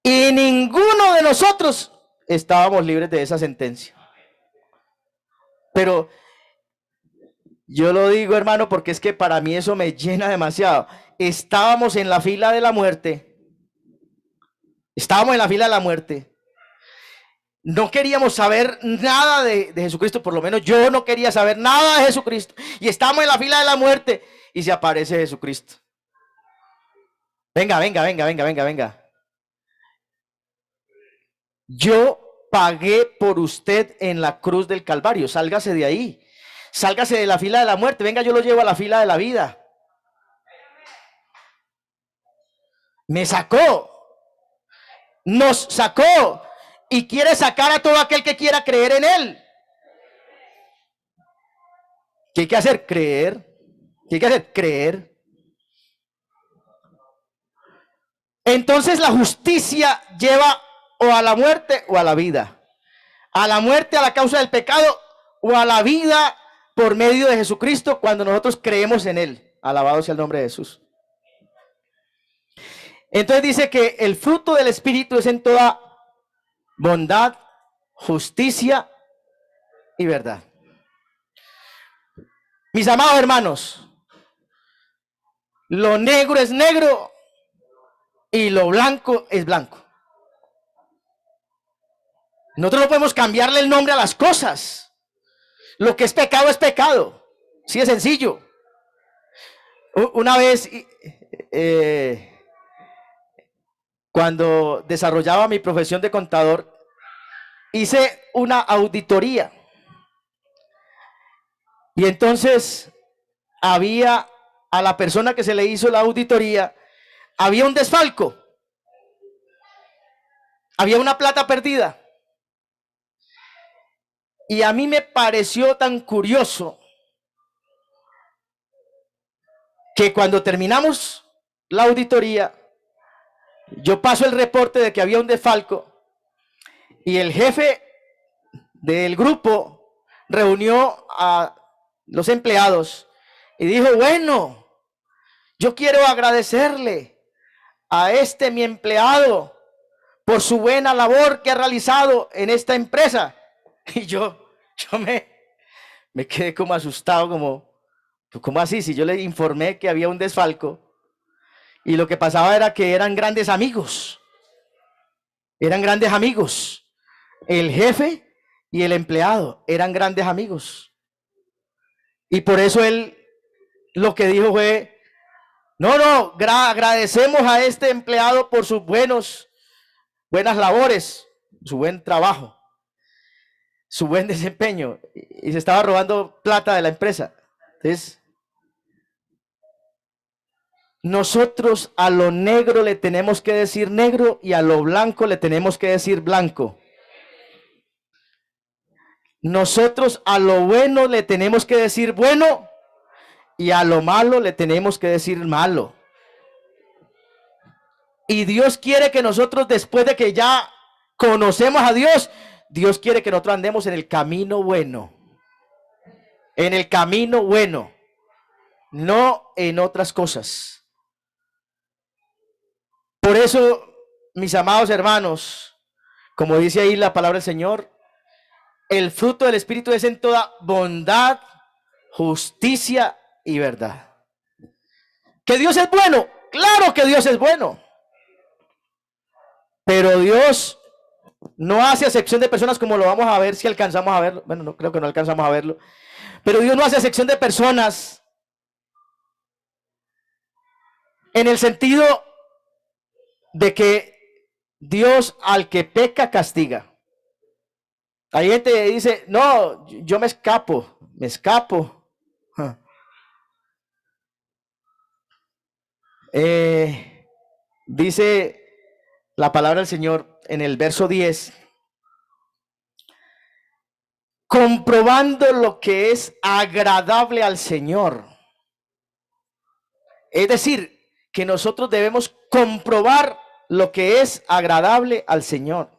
Y ninguno de nosotros estábamos libres de esa sentencia. Pero yo lo digo, hermano, porque es que para mí eso me llena demasiado. Estábamos en la fila de la muerte. Estábamos en la fila de la muerte. No queríamos saber nada de Jesucristo, por lo menos yo no quería saber nada de Jesucristo. Y estábamos en la fila de la muerte y se aparece Jesucristo. Venga. Yo pagué por usted en la cruz del Calvario. Sálgase de ahí. Sálgase de la fila de la muerte. Venga, yo lo llevo a la fila de la vida. Me sacó. Nos sacó. Y quiere sacar a todo aquel que quiera creer en él. ¿Qué hay que hacer? Creer. ¿Qué hay que hacer? Creer. Entonces la justicia lleva o a la muerte o a la vida. A la muerte a la causa del pecado o a la vida por medio de Jesucristo cuando nosotros creemos en él. Alabado sea el nombre de Jesús. Entonces dice que el fruto del Espíritu es en toda bondad, justicia y verdad. Mis amados hermanos, lo negro es negro y lo blanco es blanco. Nosotros no podemos cambiarle el nombre a las cosas. Lo que es pecado. Sí, es sencillo. Una vez, cuando desarrollaba mi profesión de contador, hice una auditoría. Y entonces había, a la persona que se le hizo la auditoría, había un desfalco. Había una plata perdida. Y a mí me pareció tan curioso que cuando terminamos la auditoría, yo paso el reporte de que había un desfalco y el jefe del grupo reunió a los empleados y dijo: bueno, yo quiero agradecerle a mi empleado por su buena labor que ha realizado en esta empresa. Y yo me quedé como asustado, ¿cómo así? Si yo le informé que había un desfalco y lo que pasaba era que eran grandes amigos. Eran grandes amigos. El jefe y el empleado eran grandes amigos. Y por eso él lo que dijo fue: no, agradecemos a este empleado por sus buenas labores, su buen trabajo, su buen desempeño. Y se estaba robando plata de la empresa. Entonces, nosotros a lo negro le tenemos que decir negro y a lo blanco le tenemos que decir blanco. Nosotros a lo bueno le tenemos que decir bueno y a lo malo le tenemos que decir malo. Y Dios quiere que nosotros, después de que ya conocemos a Dios, Dios quiere que nosotros andemos en el camino bueno. En el camino bueno, no en otras cosas. Por eso, mis amados hermanos, como dice ahí la palabra del Señor, el fruto del Espíritu es en toda bondad, justicia y verdad. ¿Que Dios es bueno? Claro que Dios es bueno. Pero Dios No hace acepción de personas, como lo vamos a ver si alcanzamos a verlo. Bueno, no creo que no alcanzamos a verlo. Pero Dios no hace acepción de personas en el sentido de que Dios al que peca castiga. Hay gente que dice, no, yo me escapo. Dice la palabra del Señor en el verso 10, comprobando lo que es agradable al Señor. Es decir, que nosotros debemos comprobar lo que es agradable al Señor.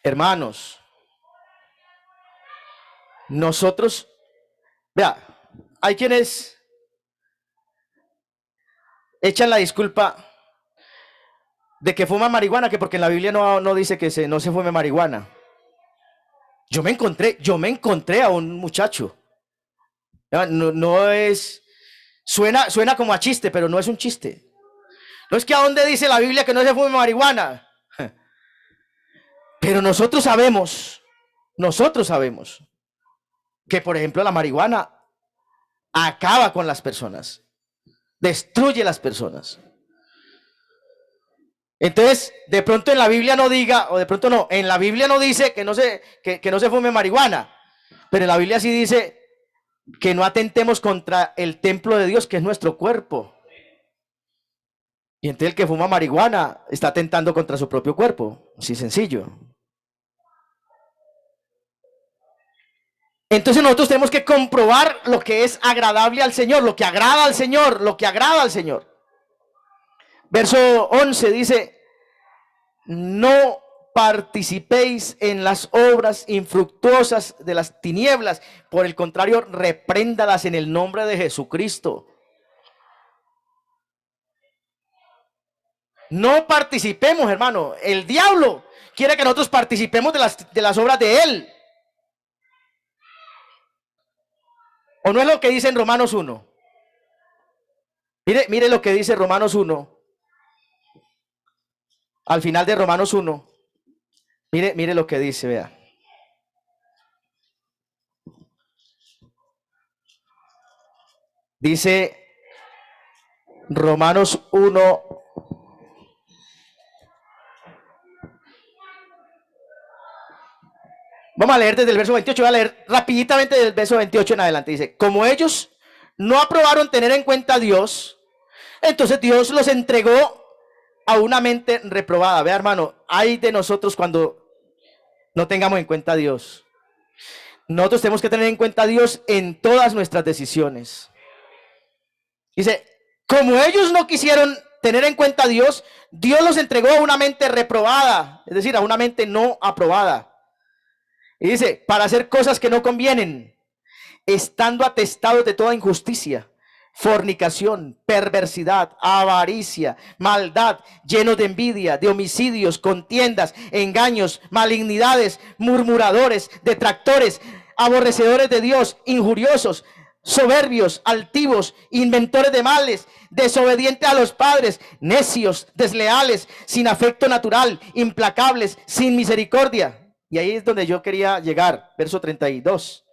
Hermanos, nosotros, vea, hay quienes echan la disculpa de que fuma marihuana, que porque en la Biblia no dice que no se fume marihuana. Yo me encontré a un muchacho. No es, suena como a chiste, pero no es un chiste. No es que a dónde dice la Biblia que no se fume marihuana. Pero nosotros sabemos que, por ejemplo, la marihuana acaba con las personas, destruye las personas. Entonces, de pronto en la Biblia no diga, o de pronto no, en la Biblia no dice que no se fume marihuana, pero en la Biblia sí dice que no atentemos contra el templo de Dios, que es nuestro cuerpo. Y entonces el que fuma marihuana está atentando contra su propio cuerpo, así sencillo. Entonces nosotros tenemos que comprobar lo que es agradable al Señor, lo que agrada al Señor, lo que agrada al Señor. Verso 11 dice, no participéis en las obras infructuosas de las tinieblas, por el contrario, repréndalas en el nombre de Jesucristo. No participemos, hermano. El diablo quiere que nosotros participemos de las obras de él. ¿O no es lo que dice en Romanos 1? Mire lo que dice Romanos 1. Al final de Romanos 1. Mire lo que dice, vea. Dice Romanos 1. Vamos a leer desde el verso 28. Voy a leer rapiditamente desde el verso 28 en adelante. Dice, como ellos no aprobaron tener en cuenta a Dios, entonces Dios los entregó a una mente reprobada. Vea, hermano, hay de nosotros cuando no tengamos en cuenta a Dios. Nosotros tenemos que tener en cuenta a Dios en todas nuestras decisiones. Dice, como ellos no quisieron tener en cuenta a Dios, Dios los entregó a una mente reprobada, es decir, a una mente no aprobada. Y dice, para hacer cosas que no convienen, estando atestados de toda injusticia, fornicación, perversidad, avaricia, maldad, llenos de envidia, de homicidios, contiendas, engaños, malignidades, murmuradores, detractores, aborrecedores de Dios, injuriosos, soberbios, altivos, inventores de males, desobedientes a los padres, necios, desleales, sin afecto natural, implacables, sin misericordia. Y ahí es donde yo quería llegar, verso 32.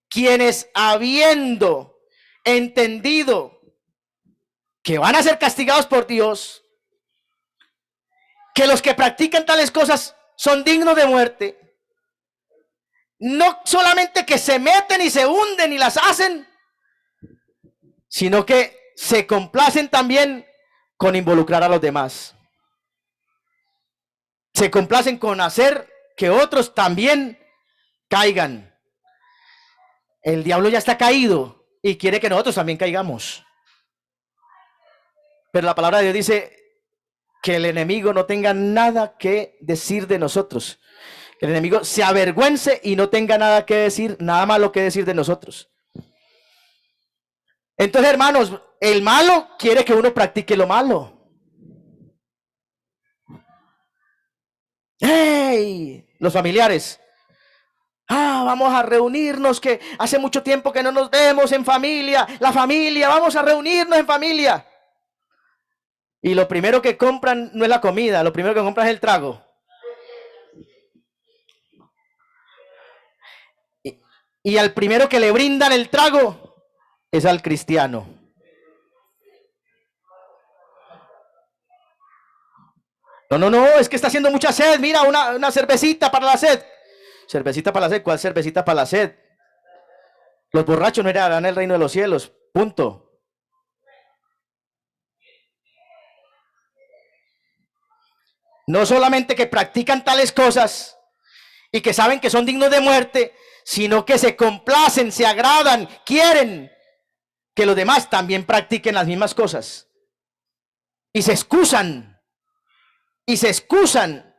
Quienes habiendo entendido que van a ser castigados por Dios, que los que practican tales cosas son dignos de muerte, no solamente que se meten y se hunden y las hacen, sino que se complacen también con involucrar a los demás. Se complacen con hacer que otros también caigan. El diablo ya está caído y quiere que nosotros también caigamos. Pero la palabra de Dios dice que el enemigo no tenga nada que decir de nosotros. Que el enemigo se avergüence y no tenga nada que decir, nada malo que decir de nosotros. Entonces, hermanos, el malo quiere que uno practique lo malo. ¡Hey! Los familiares. Vamos a reunirnos, que hace mucho tiempo que no nos vemos en familia. La familia, vamos a reunirnos en familia. Y lo primero que compran no es la comida, lo primero que compran es el trago. Y, y al primero que le brindan el trago es al cristiano. No, no, no, es que está haciendo mucha sed. Mira, una cervecita para la sed. Cervecita para la sed. ¿Cuál cervecita para la sed? Los borrachos no heredarán el reino de los cielos. Punto. No solamente que practican tales cosas y que saben que son dignos de muerte, sino que se complacen, se agradan, quieren que los demás también practiquen las mismas cosas. Y se excusan. Y se excusan.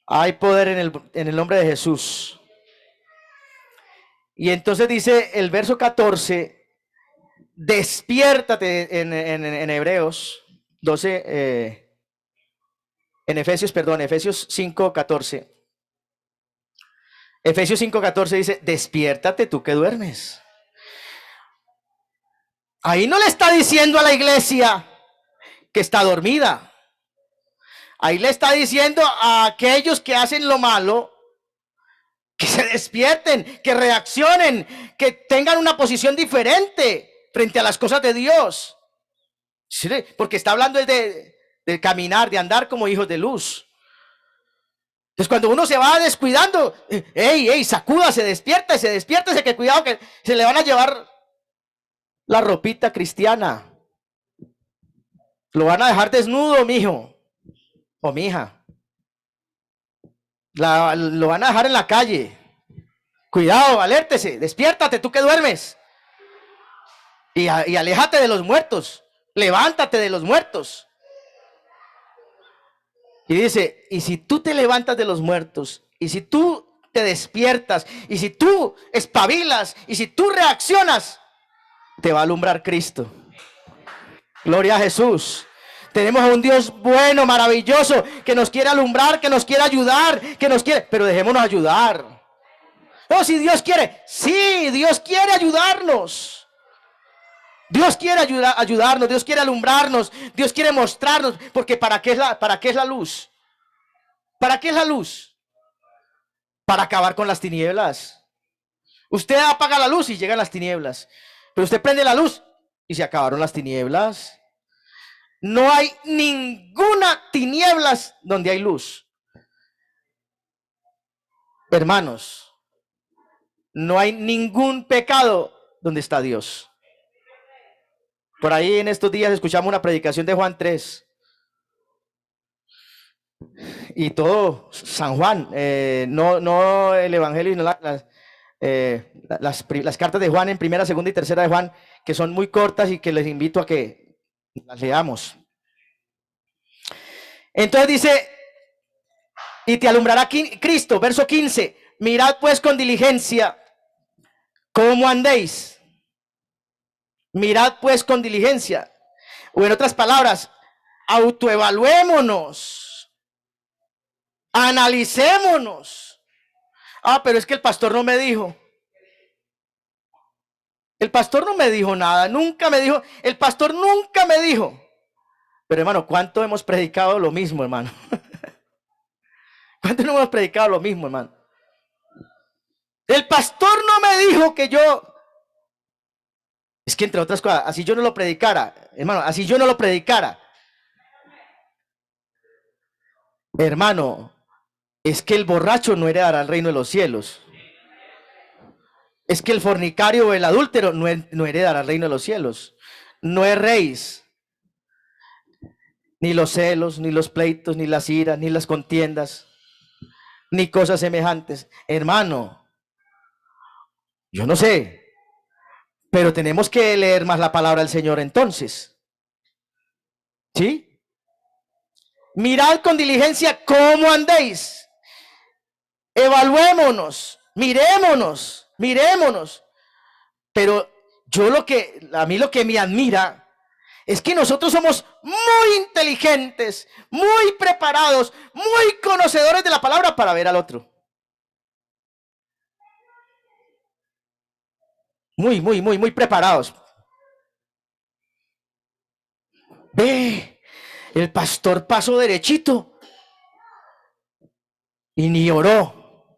Hay poder en el nombre de Jesús. Y entonces dice el verso 14, despiértate en Hebreos 12, en Efesios, perdón, Efesios 5:14. Efesios 5:14 dice, despiértate tú que duermes. Ahí no le está diciendo a la iglesia que está dormida. Ahí le está diciendo a aquellos que hacen lo malo que se despierten, que reaccionen, que tengan una posición diferente frente a las cosas de Dios. ¿Sí? Porque está hablando de caminar, de andar como hijos de luz. Entonces cuando uno se va descuidando, ey, sacúdase, despiértese, que cuidado que se le van a llevar la ropita cristiana. Lo van a dejar desnudo, mijo o mija. Lo van a dejar en la calle. Cuidado, alértese, despiértate, tú que duermes. Y aléjate de los muertos. Levántate de los muertos. Y dice, y si tú te levantas de los muertos, y si tú te despiertas, y si tú espabilas, y si tú reaccionas, te va a alumbrar Cristo. Gloria a Jesús. Tenemos a un Dios bueno, maravilloso, que nos quiere alumbrar, que nos quiere ayudar, que nos quiere, pero dejémonos ayudar. Oh, si Dios quiere, sí, Dios quiere ayudarnos. Dios quiere ayudarnos, Dios quiere alumbrarnos, Dios quiere mostrarnos, porque ¿para qué es la luz? ¿Para qué es la luz? Para acabar con las tinieblas. Usted apaga la luz y llegan las tinieblas, pero usted prende la luz y se acabaron las tinieblas. No hay ninguna tinieblas donde hay luz. Hermanos, no hay ningún pecado donde está Dios. Por ahí en estos días escuchamos una predicación de Juan 3. Y todo San Juan, no el Evangelio, sino las cartas de Juan en primera, segunda y tercera de Juan, que son muy cortas y que les invito a que las leamos. Entonces dice, y te alumbrará Cristo, verso 15, mirad pues con diligencia cómo andéis. Mirad pues con diligencia. O en otras palabras, autoevaluémonos, analicémonos. Ah, pero es que el pastor no me dijo. El pastor no me dijo nada, nunca me dijo, el pastor nunca me dijo. Pero hermano, ¿cuánto hemos predicado lo mismo, hermano? ¿Cuánto no hemos predicado lo mismo, hermano? El pastor no me dijo que yo... Es que entre otras cosas, así yo no lo predicara, hermano, así yo no lo predicara. Hermano, es que el borracho no heredará el reino de los cielos. Es que el fornicario o el adúltero no heredará el reino de los cielos. No es rey. Ni los celos, ni los pleitos, ni las iras, ni las contiendas, ni cosas semejantes. Hermano, yo no sé, pero tenemos que leer más la palabra del Señor entonces. ¿Sí? Mirad con diligencia cómo andéis. Evaluémonos, mirémonos. Pero a mí lo que me admira es que nosotros somos muy inteligentes, muy preparados, muy conocedores de la palabra para ver al otro. Muy preparados. Ve, el pastor pasó derechito y ni oró.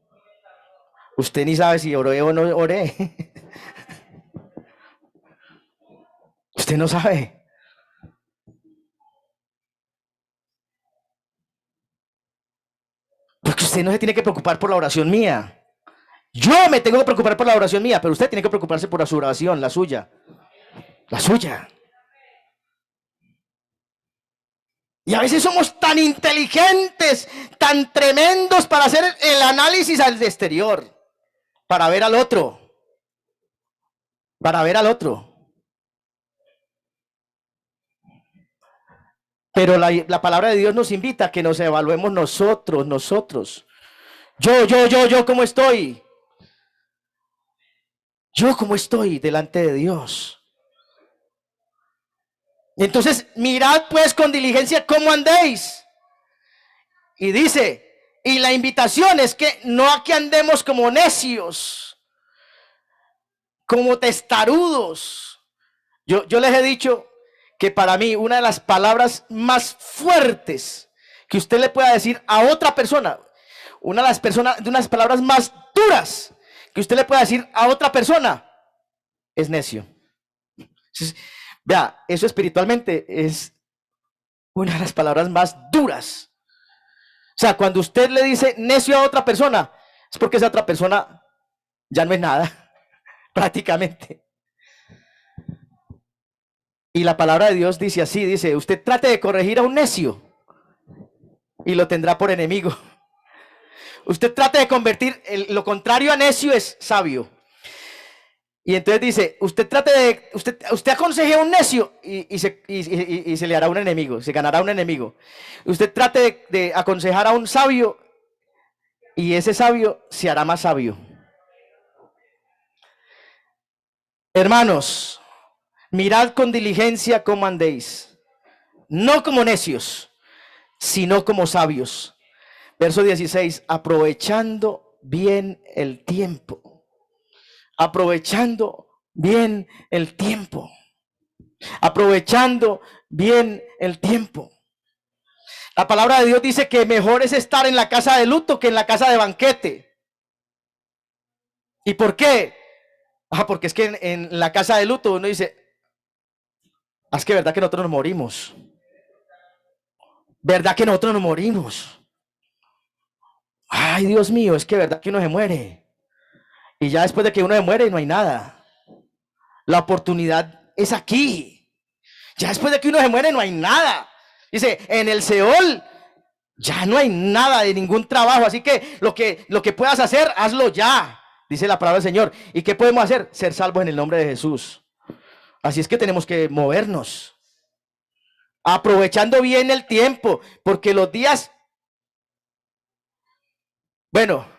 Usted ni sabe si oré o no oré. Usted no sabe. Porque usted no se tiene que preocupar por la oración mía. Yo me tengo que preocupar por la oración mía, pero usted tiene que preocuparse por su oración, la suya. La suya. Y a veces somos tan inteligentes, tan tremendos para hacer el análisis al exterior, para ver al otro, para ver al otro. Pero la palabra de Dios nos invita a que nos evaluemos nosotros. Yo, ¿cómo estoy? Yo, ¿cómo estoy delante de Dios? Entonces, mirad pues con diligencia cómo andéis. Y dice, y la invitación es que no a que andemos como necios, como testarudos. Yo les he dicho que para mí una de las palabras más fuertes que usted le pueda decir a otra persona, una de unas palabras más duras que usted le pueda decir a otra persona, es necio. Entonces, vea, eso espiritualmente es una de las palabras más duras. O sea, cuando usted le dice necio a otra persona, es porque esa otra persona ya no es nada, prácticamente. Y la palabra de Dios dice así, dice, usted trate de corregir a un necio y lo tendrá por enemigo. Usted trate de convertir, lo contrario a necio es sabio. Y entonces dice, usted aconseje a un necio y se le hará un enemigo, se ganará un enemigo. Usted trate de aconsejar a un sabio y ese sabio se hará más sabio. Hermanos, mirad con diligencia cómo andéis, no como necios, sino como sabios. Verso 16, aprovechando bien el tiempo. Aprovechando bien el tiempo. Aprovechando bien el tiempo. La palabra de Dios dice que mejor es estar en la casa de luto que en la casa de banquete. ¿Y por qué? Porque es que en la casa de luto uno dice, es que verdad que nosotros nos morimos. Verdad que nosotros nos morimos. Ay, Dios mío, es que verdad que uno se muere. Y ya después de que uno se muere no hay nada. La oportunidad es aquí. Ya después de que uno se muere no hay nada. Dice, en el Seol ya no hay nada de ningún trabajo. Así que lo que puedas hacer, hazlo ya. Dice la palabra del Señor. ¿Y qué podemos hacer? Ser salvos en el nombre de Jesús. Así es que tenemos que movernos. Aprovechando bien el tiempo. Porque los días... Bueno,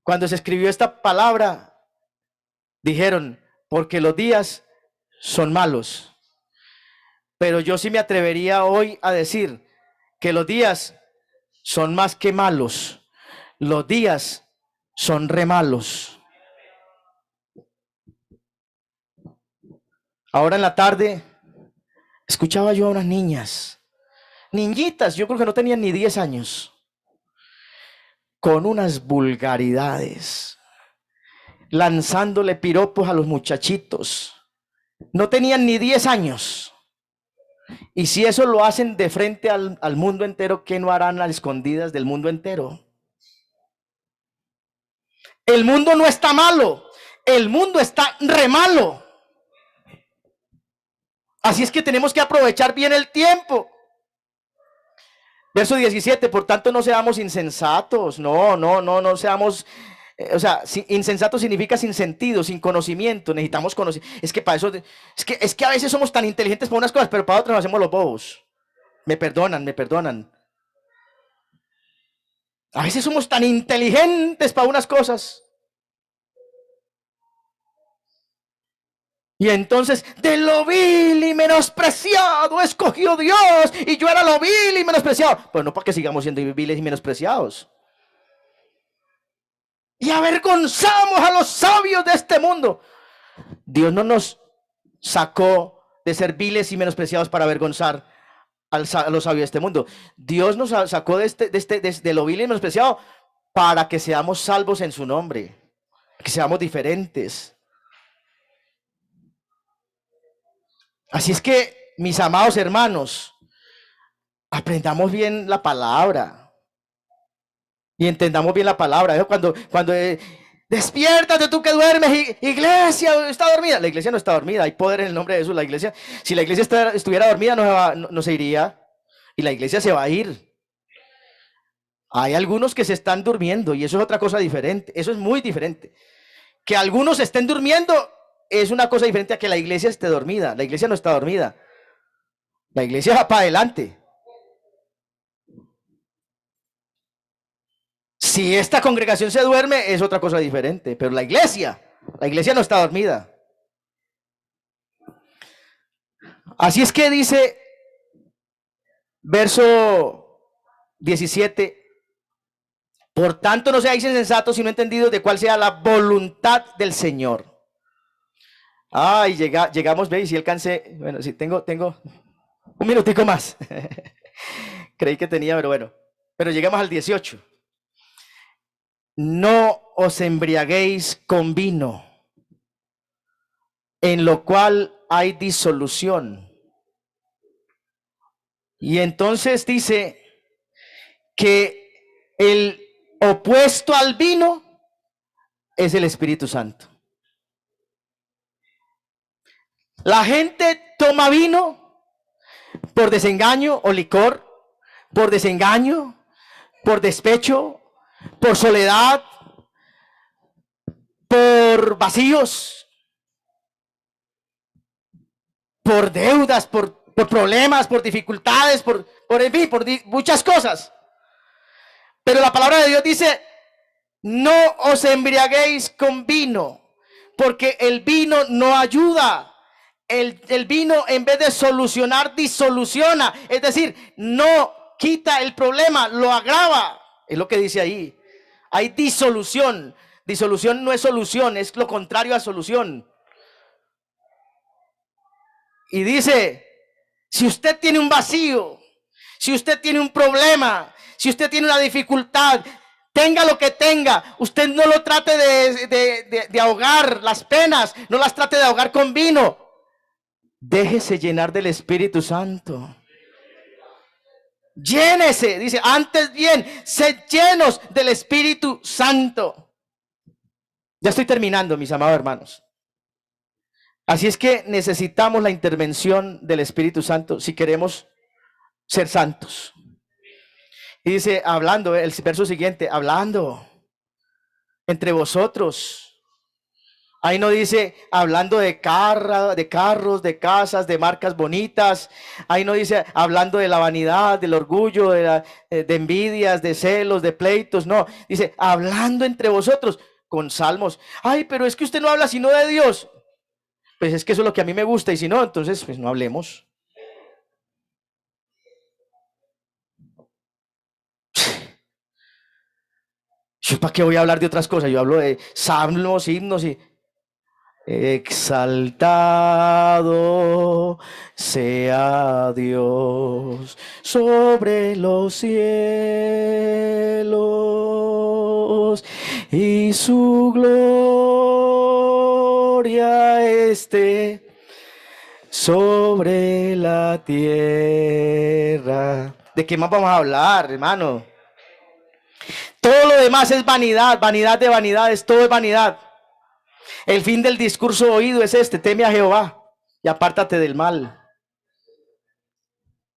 cuando se escribió esta palabra, dijeron, porque los días son malos. Pero yo sí me atrevería hoy a decir que los días son más que malos. Los días son re malos. Ahora en la tarde escuchaba yo a unas niñitas, yo creo que no tenían ni 10 años, con unas vulgaridades, lanzándole piropos a los muchachitos. No tenían ni 10 años. Y si eso lo hacen de frente al mundo entero, ¿qué no harán a las escondidas del mundo entero? El mundo no está malo, el mundo está re malo. Así es que tenemos que aprovechar bien el tiempo. Verso 17, por tanto no seamos insensatos, no seamos, insensato significa sin sentido, sin conocimiento, necesitamos conocer, es que para eso, es que a veces somos tan inteligentes para unas cosas, pero para otras nos hacemos los bobos, me perdonan. A veces somos tan inteligentes para unas cosas. Y entonces, de lo vil y menospreciado escogió Dios, y yo era lo vil y menospreciado. Pues no para que sigamos siendo viles y menospreciados. Y avergonzamos a los sabios de este mundo. Dios no nos sacó de ser viles y menospreciados para avergonzar a los sabios de este mundo. Dios nos sacó de lo vil y menospreciado para que seamos salvos en su nombre, que seamos diferentes. Así es que, mis amados hermanos, aprendamos bien la palabra y entendamos bien la palabra. Cuando despiértate tú que duermes, iglesia está dormida. La iglesia no está dormida, hay poder en el nombre de Jesús. La iglesia, si la iglesia estuviera dormida, no se iría, y la iglesia se va a ir. Hay algunos que se están durmiendo y eso es otra cosa diferente, eso es muy diferente. Que algunos estén durmiendo es una cosa diferente a que la iglesia esté dormida. La iglesia no está dormida, la iglesia va para adelante. Si esta congregación se duerme, es otra cosa diferente, pero la iglesia no está dormida. Así es que dice, verso 17, por tanto no seáis insensatos y no entendidos de cuál sea la voluntad del Señor. Ay, llegamos, veis, si alcancé, bueno, sí, tengo un minutico más. Creí que tenía, pero bueno, pero llegamos al 18. No os embriaguéis con vino, en lo cual hay disolución. Y entonces dice que el opuesto al vino es el Espíritu Santo. La gente toma vino por desengaño o licor, por desengaño, por despecho, por soledad, por vacíos, por deudas, por problemas, por dificultades, por muchas cosas. Pero la palabra de Dios dice, no os embriaguéis con vino, porque el vino no ayuda. El vino, en vez de solucionar, disoluciona. Es decir, no quita el problema, lo agrava. Es lo que dice ahí. Hay disolución. Disolución no es solución, es lo contrario a solución. Y dice, si usted tiene un vacío, si usted tiene un problema, si usted tiene una dificultad, tenga lo que tenga, usted no lo trate de ahogar las penas, no las trate de ahogar con vino. Déjese llenar del Espíritu Santo. Llénese, dice, antes bien, sed llenos del Espíritu Santo. Ya estoy terminando, mis amados hermanos. Así es que necesitamos la intervención del Espíritu Santo si queremos ser santos. Y dice, hablando, el verso siguiente, hablando entre vosotros. Ahí no dice hablando de carros, de casas, de marcas bonitas. Ahí no dice hablando de la vanidad, del orgullo, de envidias, de celos, de pleitos. No, dice hablando entre vosotros con salmos. Ay, pero es que usted no habla sino de Dios. Pues es que eso es lo que a mí me gusta y si no, entonces pues no hablemos. ¿Yo para qué voy a hablar de otras cosas? Yo hablo de salmos, himnos y... Exaltado sea Dios sobre los cielos y su gloria esté sobre la tierra. ¿De qué más vamos a hablar, hermano? Todo lo demás es vanidad, vanidad de vanidades, todo es vanidad. El fin del discurso oído es este: teme a Jehová y apártate del mal.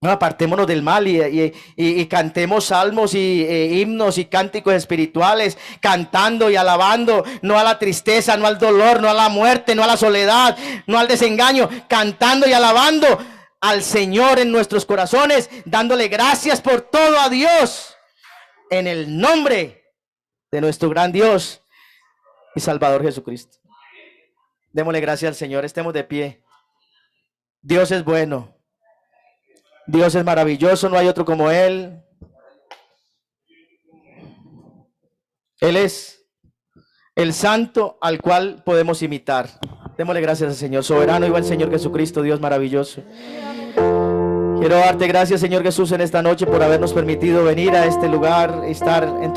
No, apartémonos del mal y cantemos salmos y himnos y cánticos espirituales, cantando y alabando, no a la tristeza, no al dolor, no a la muerte, no a la soledad, no al desengaño, cantando y alabando al Señor en nuestros corazones, dándole gracias por todo a Dios, en el nombre de nuestro gran Dios y Salvador Jesucristo. Démosle gracias al Señor, estemos de pie. Dios es bueno. Dios es maravilloso, no hay otro como Él. Él es el santo al cual podemos imitar. Démosle gracias al Señor. Soberano y buen Señor Jesucristo, Dios maravilloso. Quiero darte gracias, Señor Jesús, en esta noche por habernos permitido venir a este lugar, estar en tu